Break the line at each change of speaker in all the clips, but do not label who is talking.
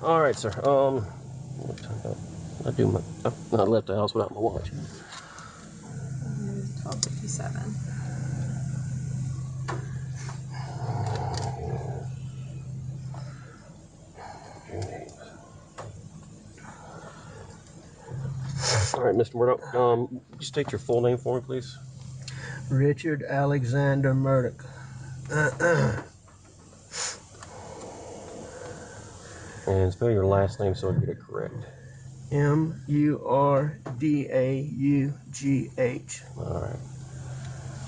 All right, sir. I left the house without my watch.
12:57.
All right, Mr. Murdaugh. Would you state your full name for me, please?
Richard Alexander Murdaugh.
And spell your last name so I get it correct.
Murdaugh.
All right.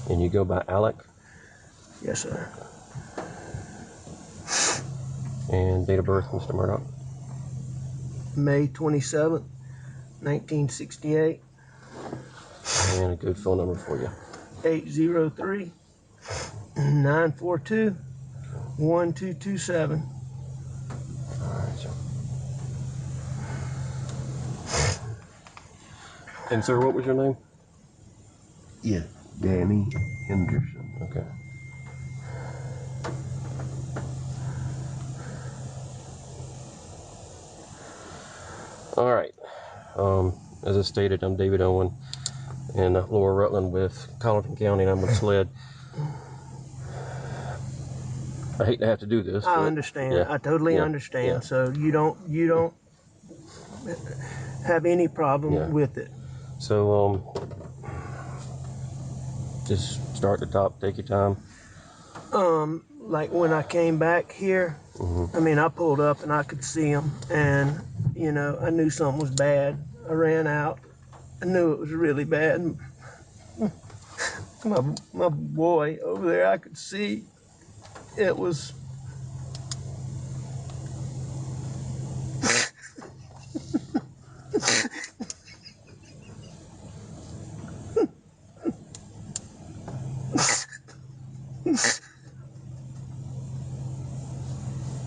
And you go by Alec?
Yes, sir.
And date of birth, Mr. Murdaugh?
May 27th, 1968.
And a good phone number for you.
803-942-1227.
All right, sir. And sir, what was your name?
Yeah, Danny Henderson.
Okay. All right. As I stated, I'm David Owen in Lower Rutland with Calico County, and I'm with SLED. I hate to have to do this.
I understand.
Yeah.
I totally
Yeah.
understand.
Yeah.
So you don't have any problem with it.
So just start at the top. Take your time.
Like when I came back here, I mean, I pulled up and I could see him, and I knew something was bad. I ran out. I knew it was really bad. My boy over there, I could see it was.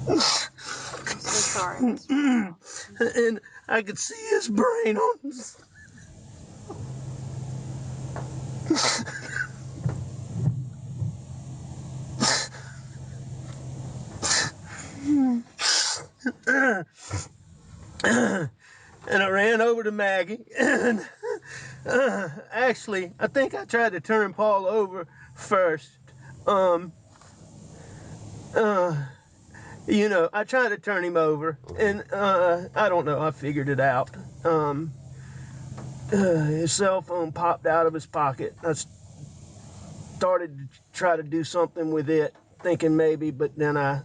I'm so sorry.
And I could see his brain on his. And I ran over to Maggie, and actually, I think I tried to turn Paul over first. I tried to turn him over, and I don't know, I figured it out. His cell phone popped out of his pocket. I started to try to do something with it, thinking maybe, but then I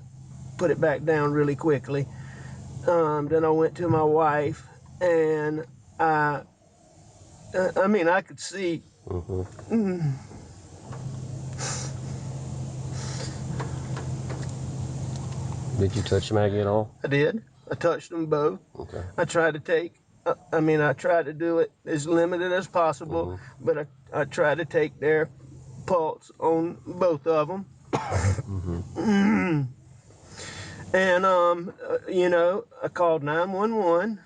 put it back down really quickly. Then I went to my wife, and I could see.
Did you touch Maggie at all?
I did. I touched them both.
Okay.
I tried to take. I tried to do it as limited as possible, but I tried to take their pulse on both of them. And I called 911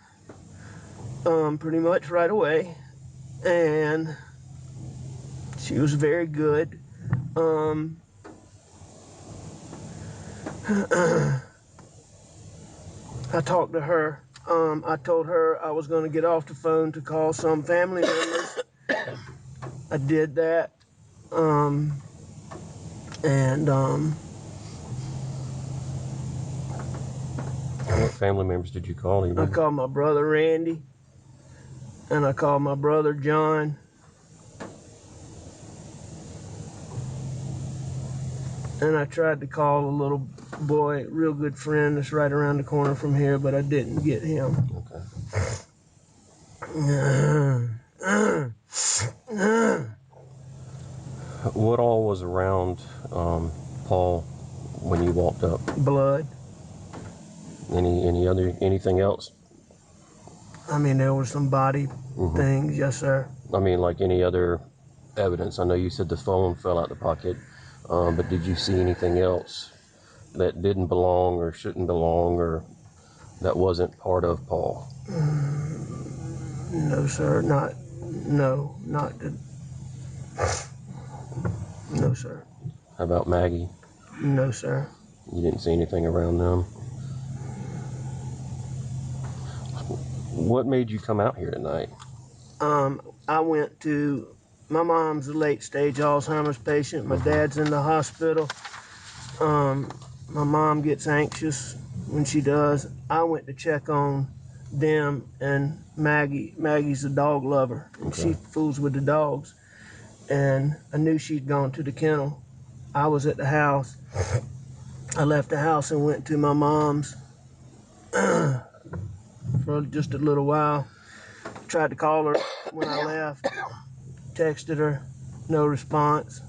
pretty much right away, and she was very good. I talked to her. I told her I was going to get off the phone to call some family members. I did that.
What family members did you call?
I called my brother Randy, and I called my brother John, and I tried to call a little boy, real good friend that's right around the corner from here, but I didn't get him.
Okay. What all was around Paul when you walked up?
Blood.
Anything else?
I mean, there were some body things, yes, sir.
I mean, like any other evidence? I know you said the phone fell out the pocket, but did you see anything else that didn't belong or shouldn't belong or that wasn't part of Paul?
No, sir, not the, no, sir.
How about Maggie?
No, sir.
You didn't see anything around them? What made you come out here tonight?
I went to, my mom's a late stage Alzheimer's patient. My dad's in the hospital. My mom gets anxious when she does. I went to check on them and Maggie. Maggie's a dog lover. And she fools with the dogs. And I knew she'd gone to the kennel. I was at the house. I left the house and went to my mom's for just a little while. Tried to call her when I left. Texted her, no response.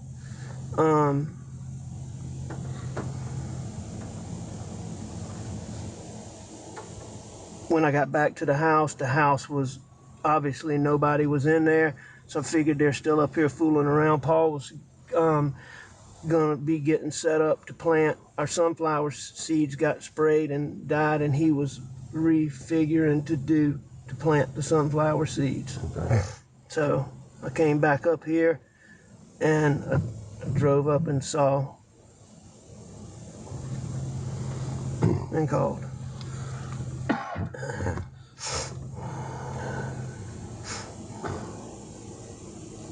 When I got back to the house was obviously nobody was in there. So I figured they're still up here fooling around. Paul was gonna be getting set up to plant. Our sunflower seeds got sprayed and died, and he was refiguring to plant the sunflower seeds.
Okay.
So I came back up here and I drove up and saw and called.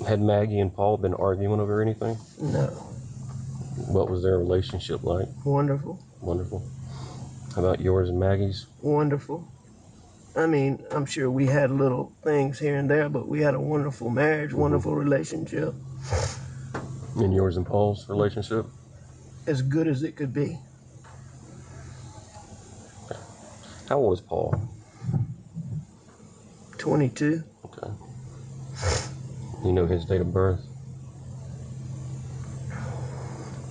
Had Maggie and Paul been arguing over anything?
No.
What was their relationship like?
Wonderful.
Wonderful. How about yours and Maggie's?
Wonderful. I mean, I'm sure we had little things here and there, but we had a wonderful marriage, wonderful relationship.
And yours and Paul's relationship?
As good as it could be.
How old is Paul?
22.
Okay. You know his date of birth?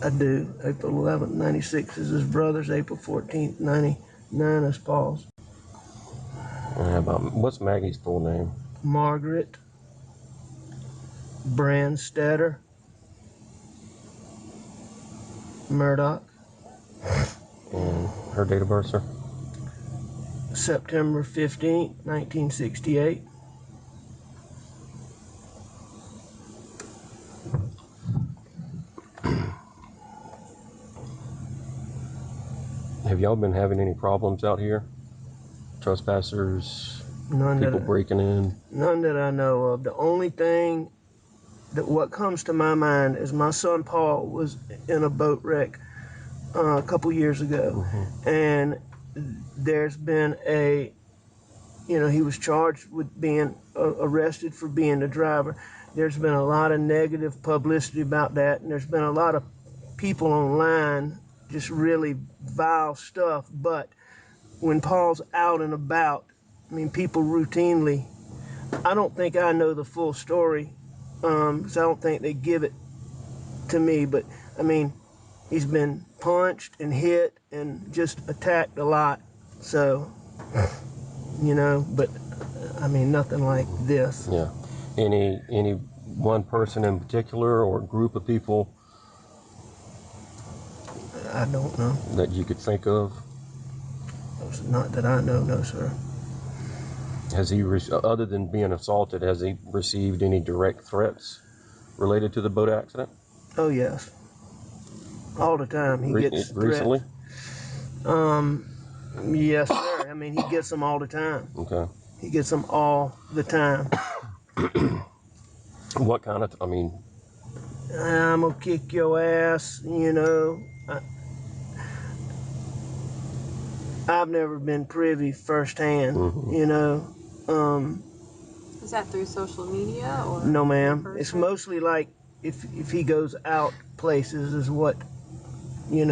I do. April 11th, 96 is his brother's. April 14th, 99 is Paul's.
And how about, what's Maggie's full name?
Margaret Brandstetter Murdaugh.
And her date of birth, sir?
September 15th, 1968.
Have y'all been having any problems out here? Trespassers, people breaking in?
None that I know of. The only thing that what comes to my mind is my son Paul was in a boat wreck a couple years ago, and there's been he was charged with being arrested for being the driver. There's been a lot of negative publicity about that, and there's been a lot of people online just really vile stuff. But when Paul's out and about, I mean, people routinely, I don't think I know the full story, because I don't think they give it to me, but I mean, he's been punched and hit and just attacked a lot. So, but I mean, nothing like this.
Yeah. Any one person in particular or group of people
I don't know.
that you could think of?
Not that I know, no, sir.
Has he, other than being assaulted, has he received any direct threats related to the boat accident?
Oh, yes. All the time he gets
recently?
threats. Yes, sir. I mean, he gets them all the time.
Okay.
He gets them all the time.
What kind of,
I'm gonna kick your ass, I've never been privy firsthand,
Is that through social media or?
No, ma'am.
person?
It's mostly like if he goes out places is what he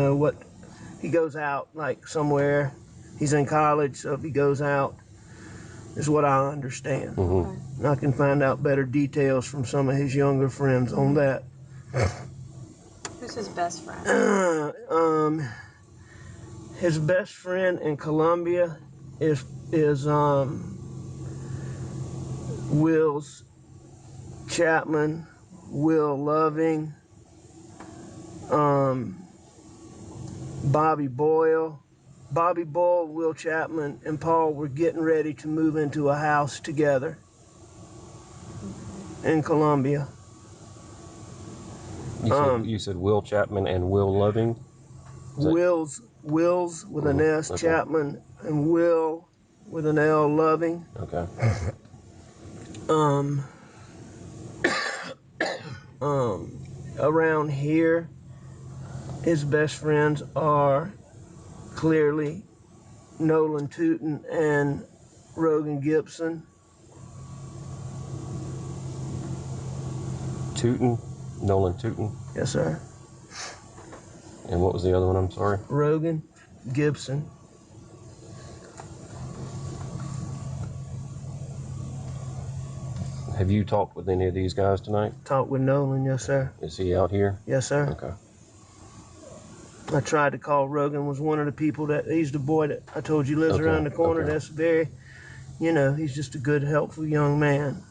goes out like somewhere. He's in college, so if he goes out is what I understand.
Okay.
And I can find out better details from some of his younger friends on that.
Who's his best friend?
His best friend in Colombia is Will's Chapman, Will Loving, Bobby Boyle. Bobby Boyle, Will Chapman, and Paul were getting ready to move into a house together in Colombia.
you said Will Chapman and Will Loving?
Will's with an S,
Okay.
Chapman, and Will with an L, Loving.
Okay.
Around here, his best friends are clearly Nolan Tootin and Rogan Gibson.
Tootin, Nolan Tootin.
Yes, sir.
And what was the other one? I'm sorry.
Rogan Gibson.
Have you talked with any of these guys tonight?
Talked with Nolan, yes, sir.
Is he out here?
Yes, sir.
Okay.
I tried to call Rogan, was one of the people he's the boy that I told you lives
Okay,
around the corner.
okay.
That's very, he's just a good, helpful young man.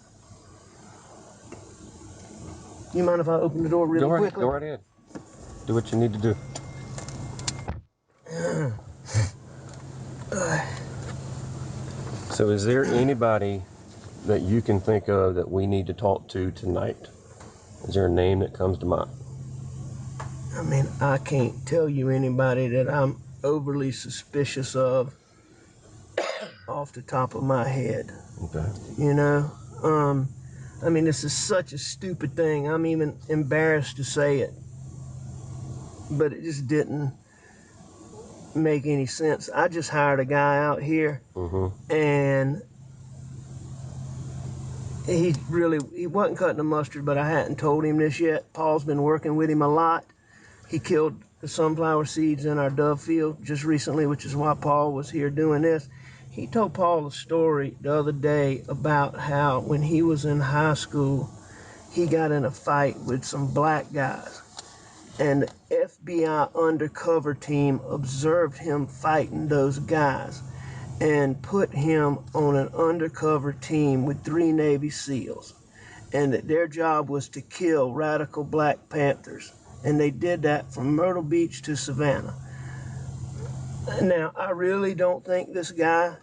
You mind if I open the door really quickly?
Go right ahead. Do what you need to do. So is there anybody that you can think of that we need to talk to tonight? Is there a name that comes to mind?
I mean, I can't tell you anybody that I'm overly suspicious of off the top of my head.
Okay.
I mean, this is such a stupid thing. I'm even embarrassed to say it, but it just didn't make any sense. I just hired a guy out here, and he wasn't cutting the mustard, but I hadn't told him this yet. Paul's been working with him a lot. He killed the sunflower seeds in our dove field just recently, which is why Paul was here doing this. He told Paul a story the other day about how when he was in high school, he got in a fight with some black guys. And the FBI undercover team observed him fighting those guys and put him on an undercover team with 3 Navy SEALs. And that their job was to kill radical Black Panthers. And they did that from Myrtle Beach to Savannah. Now, I really don't think this guy,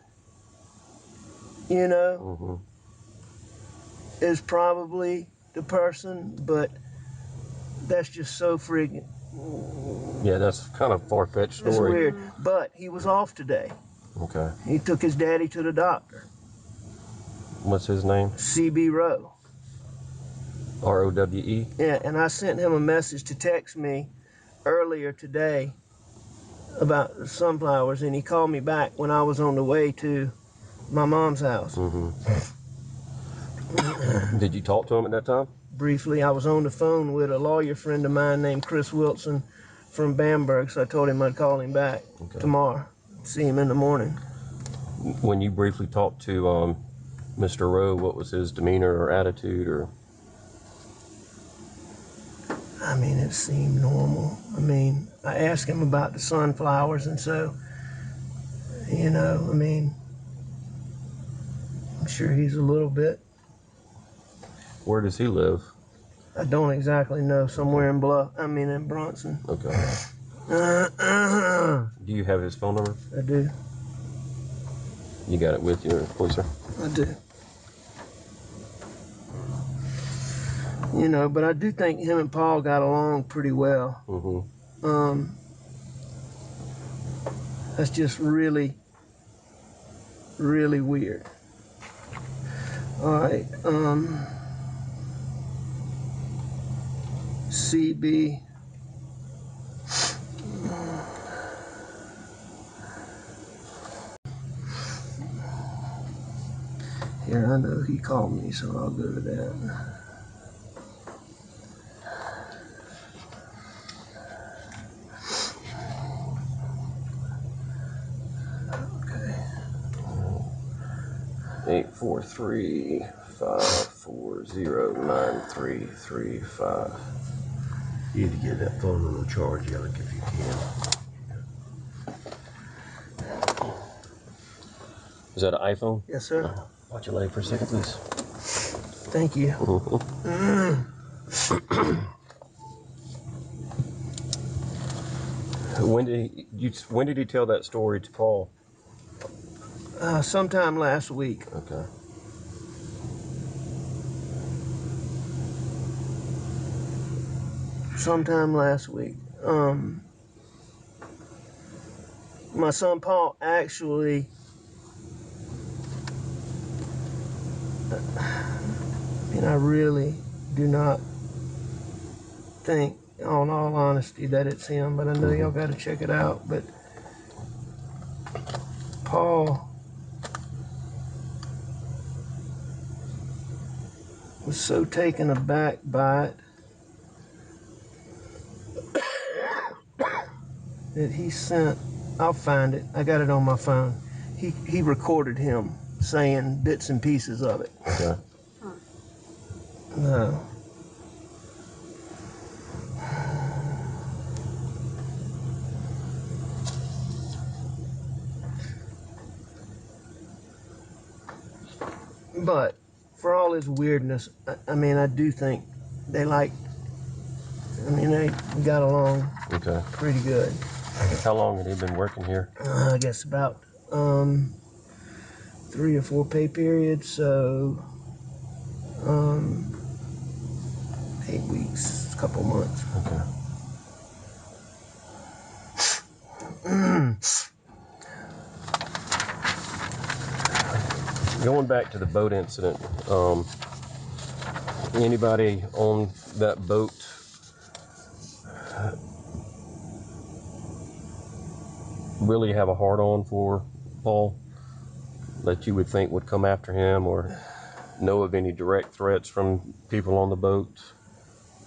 is probably the person, but that's just so friggin'.
Yeah, that's kind of far-fetched story.
It's weird. But he was off today.
Okay.
He took his daddy to the doctor.
What's his name?
CB Rowe.
R-O-W-E?
Yeah, and I sent him a message to text me earlier today about the sunflowers, and he called me back when I was on the way to my mom's house.
Did you talk to him at that time?
Briefly, I was on the phone with a lawyer friend of mine named Chris Wilson from Bamberg, so I told him I'd call him back tomorrow, see him in the morning.
When you briefly talked to Mr. Rowe, what was his demeanor or attitude? Or
I mean, it seemed normal. I mean, I asked him about the sunflowers, and so, I'm sure he's a little bit.
Where does he live?
I don't exactly know. Somewhere in in Bronson.
Okay. Do you have his phone number?
I do.
You got it with you, please, sir?
I do. But I do think him and Paul got along pretty well. That's just really, really weird. All right. CB. Here, I know he called me, so I'll go to that. Okay.
843-540-9335.
You need to get that phone on the charge, Alec, if you can.
Is that an iPhone?
Yes, sir.
Watch your leg for a second, please.
Thank you.
When did he tell that story to Paul?
Sometime last week.
Okay.
Sometime last week. My son Paul actually And I really do not think, on all honesty, that it's him, but I know y'all got to check it out. But Paul was so taken aback by it that he sent, I'll find it, I got it on my phone. He recorded him saying bits and pieces of it.
Okay.
No. But for all his weirdness, I mean, I do think they got along
Okay.
pretty good.
How long had he been working here?
I guess about 3 or 4 pay periods, so 8 weeks, a couple months.
Okay. Going back to the boat incident, anybody on that boat really have a hard-on for Paul that you would think would come after him, or know of any direct threats from people on the boat?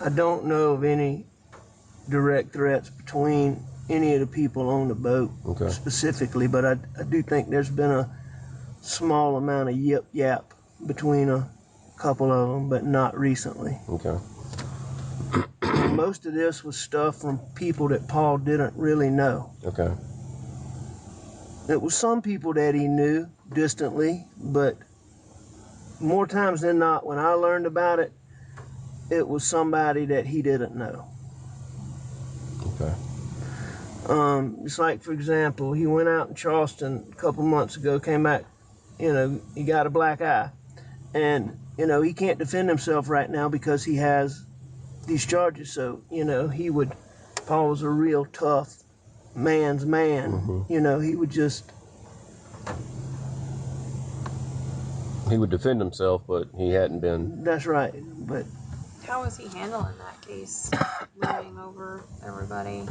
I don't know of any direct threats between any of the people on the boat specifically, but I do think there's been a small amount of yip-yap between a couple of them, but not recently.
Okay.
Most of this was stuff from people that Paul didn't really know.
Okay.
It was some people that he knew distantly, but more times than not, when I learned about it, it was somebody that he didn't know.
Okay.
It's like, for example, he went out in Charleston a couple months ago, came back, he got a black eye. And, he can't defend himself right now because he has these charges. So, Paul was a real tough man's man. He would just...
He would defend himself, but he hadn't been.
That's right, but...
How was he handling that case? Looming over everybody?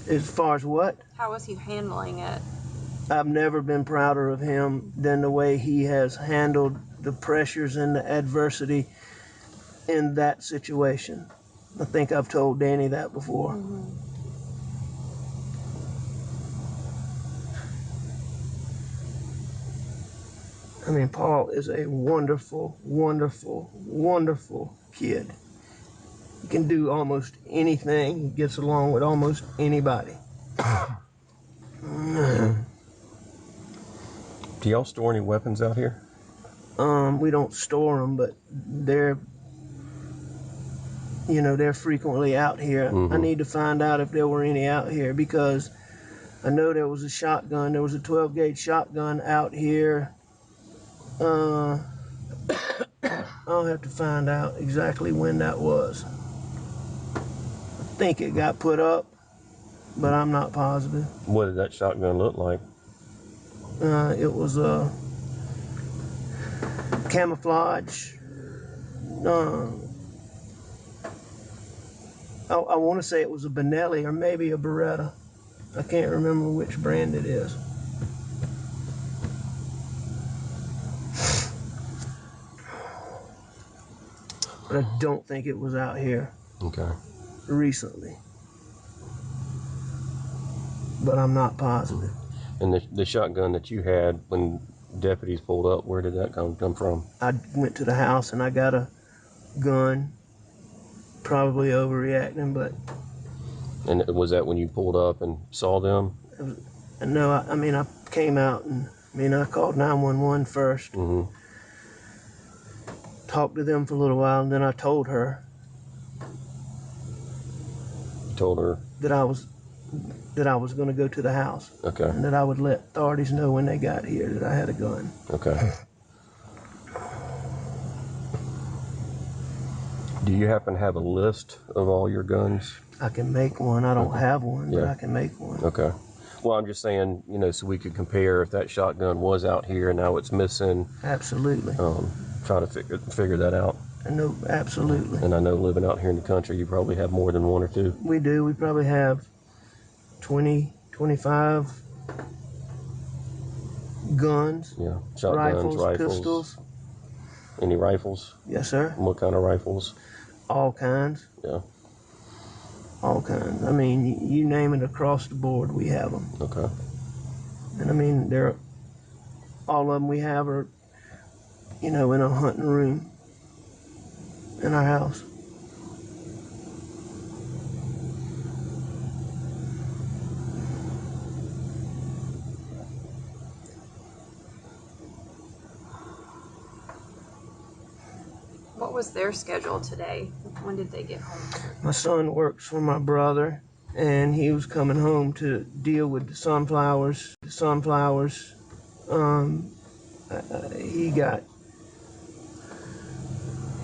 As far as what?
How was he handling it?
I've never been prouder of him than the way he has handled the pressures and the adversity in that situation. I think I've told Danny that before. I mean, Paul is a wonderful, wonderful, wonderful kid. He can do almost anything. He gets along with almost anybody.
Do y'all store any weapons out here?
We don't store them, but they're frequently out here. I need to find out if there were any out here, because I know there was a shotgun. There was a 12-gauge shotgun out here. I'll have to find out exactly when that was. I think it got put up, but I'm not positive.
What did that shotgun look like?
It was a camouflage. I want to say it was a Benelli or maybe a Beretta. I can't remember which brand it is. But I don't think it was out here recently. But I'm not positive.
And the shotgun that you had when deputies pulled up, where did that come from?
I went to the house and I got a gun. Probably overreacting, but...
And was that when you pulled up and saw them?
No, I came out and, I called 911 first. Talked to them for a little while, and then I told her.
You told her?
That I was going to go to the house.
Okay.
And that I would let authorities know when they got here that I had a gun.
Okay. Do you happen to have a list of all your guns?
I can make one. I don't have one, but I can make one.
Okay. Well, I'm just saying, so we could compare if that shotgun was out here and now it's missing.
Absolutely.
try to figure that out.
No, absolutely.
And I know living out here in the country, you probably have more than one or two.
We do. We probably have 20, 25 guns.
Yeah, shotguns, rifles,
pistols.
Any rifles?
Yes, sir.
What kind of rifles?
All kinds.
Yeah.
All kinds. I mean, you name it, across the board, we have them.
Okay.
And I mean, all of them we have are, in a hunting room in our house.
What was their schedule today? When did they get home?
My son works for my brother, and he was coming home to deal with the sunflowers. He got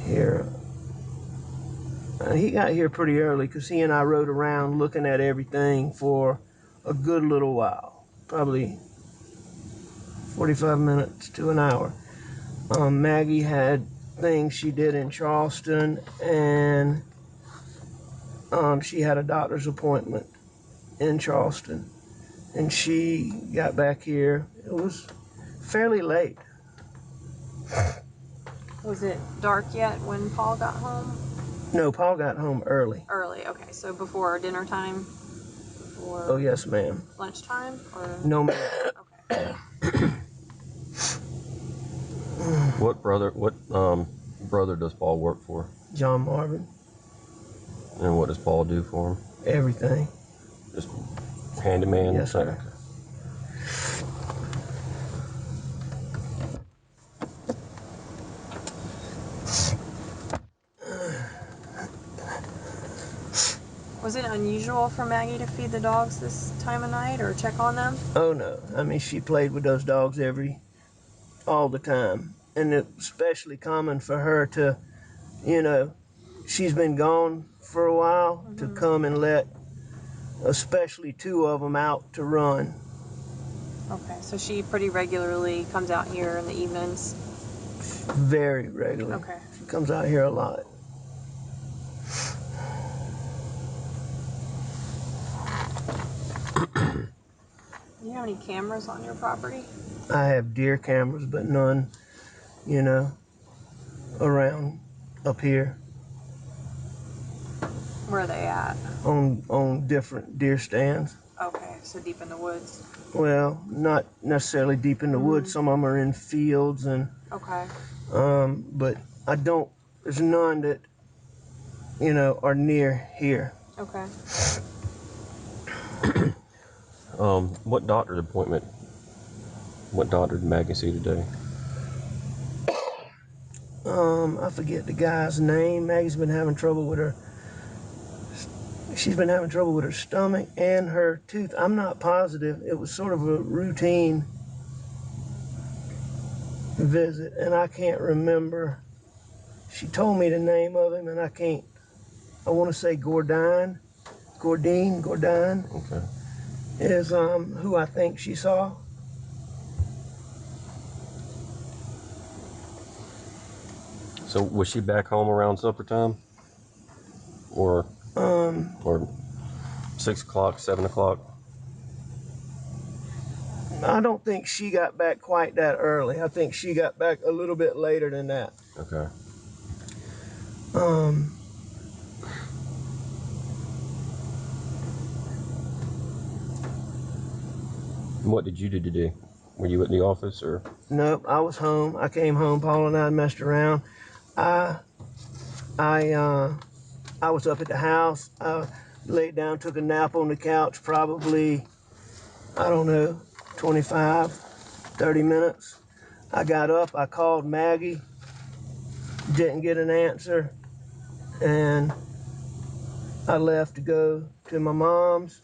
here. He got here pretty early because he and I rode around looking at everything for a good little while, probably 45 minutes to an hour. Maggie had things she did in Charleston, and she had a doctor's appointment in Charleston, and she got back here. It was fairly late.
Was it dark yet when Paul got home?
No, Paul got home early.
Early, okay. So before dinner time? Before
Oh, yes, ma'am.
lunchtime? Or
No, ma'am.
okay.
What brother does Paul work for?
John Marvin.
And what does Paul do for him?
Everything.
Just handyman?
Yes, sir.
Was it unusual for Maggie to feed the dogs this time of night or check on them?
Oh, no. I mean, she played with those dogs all the time. And it's especially common for her to, she's been gone for a while, to come and let especially two of them out to run.
Okay, so she pretty regularly comes out here in the evenings?
Very regularly.
Okay.
She comes out here a lot.
Do you have any cameras on your property?
I have deer cameras, but none, around up here
Where are they at?
on different deer stands.
Okay, so deep in the woods.
Well, not necessarily deep in the woods. Some of them are in fields, and
Okay.
but there's none that are near here.
Okay.
What doctor's appointment? What doctor did Maggie see today?
I forget the guy's name. Maggie's been having trouble with her. She's been having trouble with her stomach and her tooth. I'm not positive. It was sort of a routine visit, and I can't remember. She told me the name of him, and I can't. I want to say Gordine
Okay.
is who I think she saw.
So was she back home around supper time? Or 6 o'clock, 7 o'clock?
I don't think she got back quite that early. I think she got back a little bit later than that.
Okay. What did you do today? Were you at the office or?
Nope, I was home. I came home. Paul and I messed around. I was up at the house. I laid down, took a nap on the couch, probably, I don't know, 25, 30 minutes. I got up, I called Maggie, didn't get an answer, and I left to go to my mom's.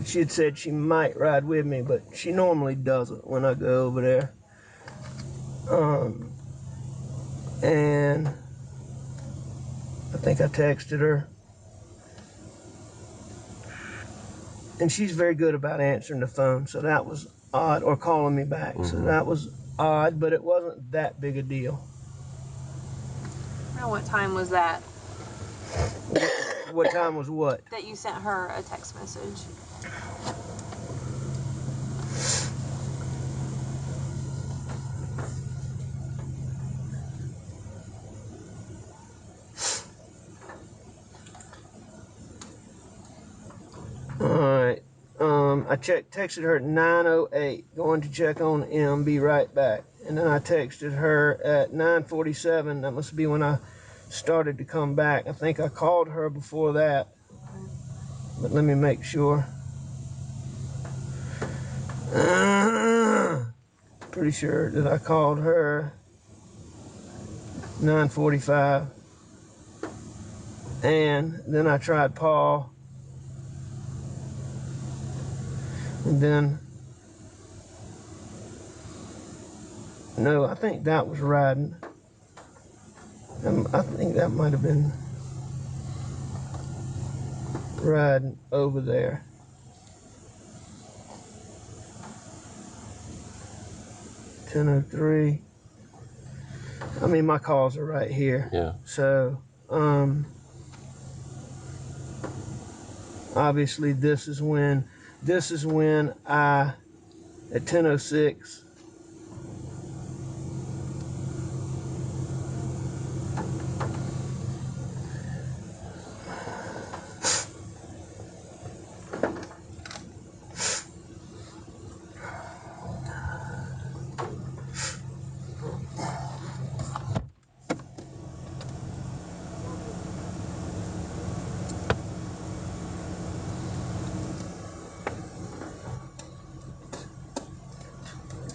She had said she might ride with me, but she normally doesn't when I go over there. And I think I texted her. And she's very good about answering the phone, so that was odd, or calling me back. So that was odd, but it wasn't that big a deal.
Now, what time was that?
What time was what?
That you sent her a text message.
Alright. I texted her at 9:08, going to check on M, be right back. And then I texted her at 9:47. That must be when I started to come back. I think I called her before that. But let me make sure. Pretty sure that I called her 9:45. And then I tried Paul. And then, no, I think that was riding. I think that might have been riding over there. $10:03. I mean, my calls are right here.
Yeah.
So, obviously this is when I, at 10:06,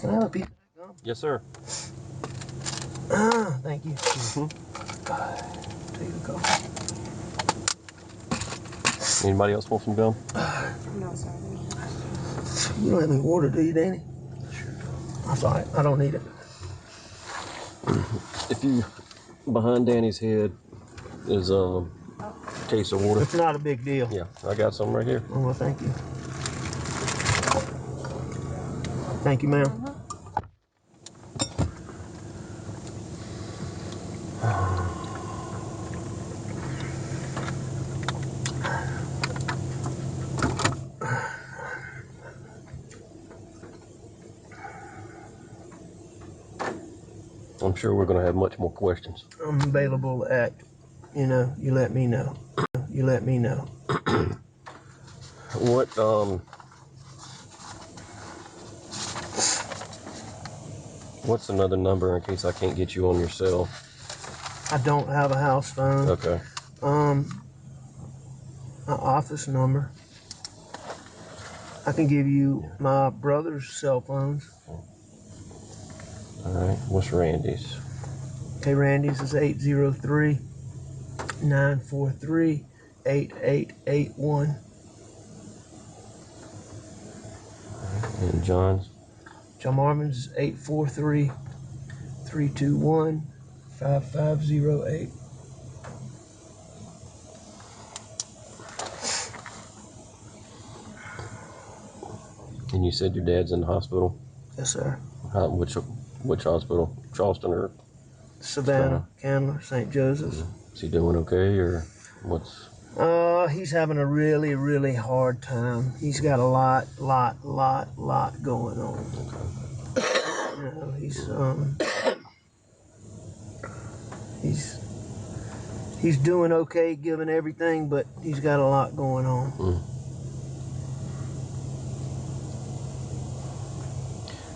can I have a piece of that gum?
Yes, sir.
Thank you. Take the coffee.
Anybody else want some gum?
No, sorry.
You don't have any water, do you, Danny? That's all right. I don't need it.
If you behind Danny's head is a case of water.
It's not a big deal.
Yeah, I got some right here.
Oh, well, thank you. Thank you, ma'am.
I'm sure we're going to have much more questions.
I'm available at, you let me know. You let me know.
What's another number in case I can't get you on your cell?
I don't have a house phone.
Okay.
An office number. I can give you my brother's cell phones.
All right. What's Randy's?
Okay, Randy's is 803-943-8881.
And John's?
John Marvin's is 843-321-5508.
And you said your dad's in the hospital?
Yes, sir.
Which hospital? Charleston or
Savannah, Candler, St. Joseph's.
Is he doing okay or what's?
He's having a really, really hard time. He's got a lot going on. He's doing okay given everything, but he's got a lot going on.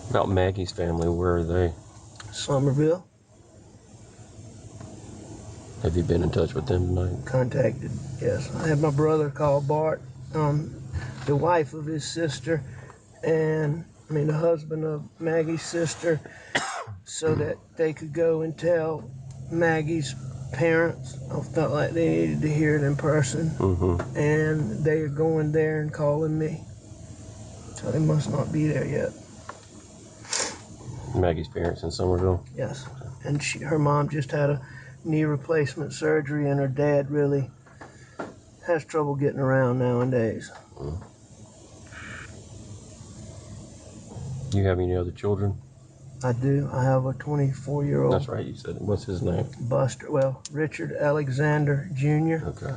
About Maggie's family, where are they?
Somerville.
Have you been in touch with them tonight?
Contacted, yes. I had my brother call Bart, the wife of his sister, the husband of Maggie's sister, so that they could go and tell Maggie's parents. I felt like they needed to hear it in person. And they are going there and calling me. So they must not be there yet.
Maggie's parents in Somerville?
Yes. And her mom just had a knee replacement surgery, and her dad really has trouble getting around nowadays.
Do you have any other children?
I do. I have a 24-year-old.
That's right, you said it. What's his name?
Buster. Well, Richard Alexander Jr.
Okay.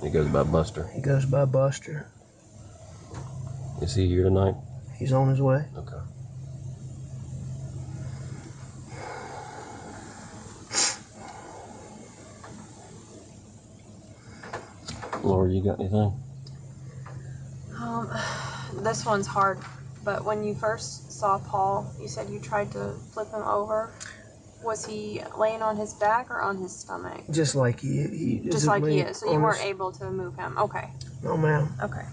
He goes by Buster.
He goes by Buster.
Is he here tonight?
He's on his way.
Okay. Laura, you got anything?
This one's hard, but when you first saw Paul, you said you tried to flip him over. Was he laying on his back or on his stomach?
Just like he is.
Just like he is. So you weren't able to move him. Okay.
No, ma'am.
Okay.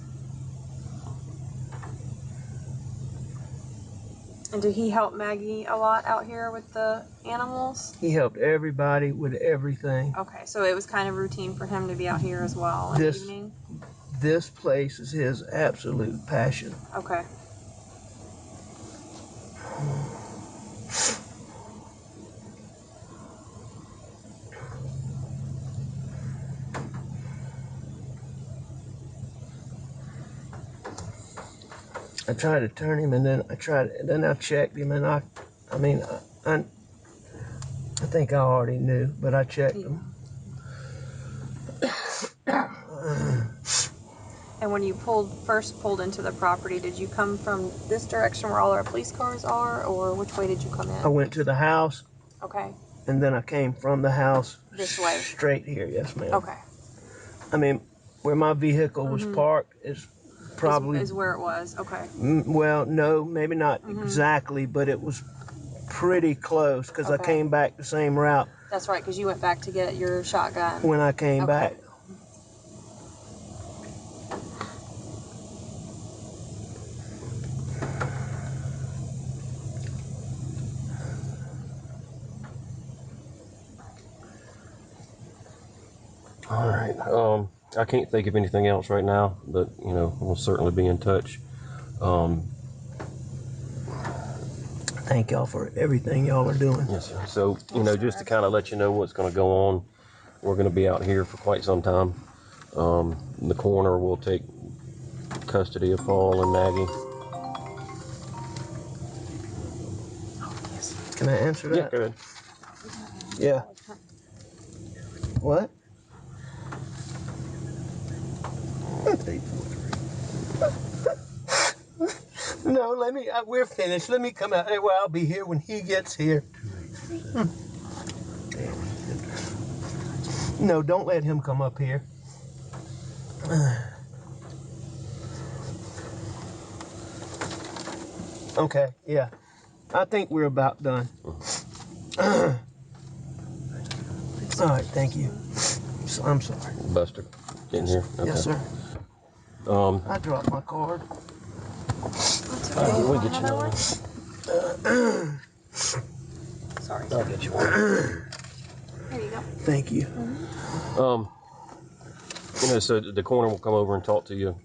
And did he help Maggie a lot out here with the animals?
He helped everybody with everything.
Okay, so it was kind of routine for him to be out here as well in the evening?
This place is his absolute passion.
Okay.
I tried to turn him, and then I checked him, and I think I already knew, but I checked him.
And when you first pulled into the property, did you come from this direction where all our police cars are, or which way did you come in?
I went to the house.
Okay.
And then I came from the house
This way.
straight here. Yes, ma'am.
Okay.
I mean, where my vehicle was parked is probably
is where it was. Okay.
Well, no, maybe not exactly, but it was pretty close because I came back the same route.
That's right, because you went back to get your shotgun.
When I came back.
All right. I can't think of anything else right now, but we'll certainly be in touch.
Thank y'all for everything y'all are doing.
Yes, sir. So just to kind of let you know what's going to go on, we're going to be out here for quite some time. The coroner will take custody of Paul and Maggie.
Can I answer that?
Yeah, go ahead.
Yeah. What? No, we're finished. Let me come out. Well, I'll be here when he gets here. No, don't let him come up here. Okay, yeah. I think we're about done. All right, thank you. I'm sorry.
Buster, get in here. Okay.
Yes, sir. I dropped my card.
We'll get you another one.
Sorry.
I'll get you one.
Here you go.
Thank you.
So the coroner will come over and talk to you.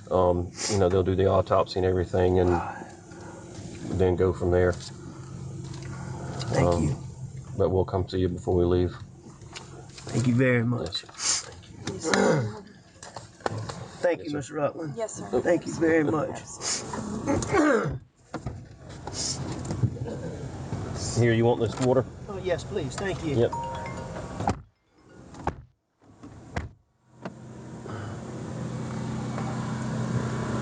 They'll do the autopsy and everything, and then go from there.
Thank you.
But we'll come to you before we leave.
Thank you very much.
Yes,
Thank you, Miss Rutland.
Yes, sir.
Thank you very much.
Here, you want this water?
Oh, yes, please. Thank you.
Yep.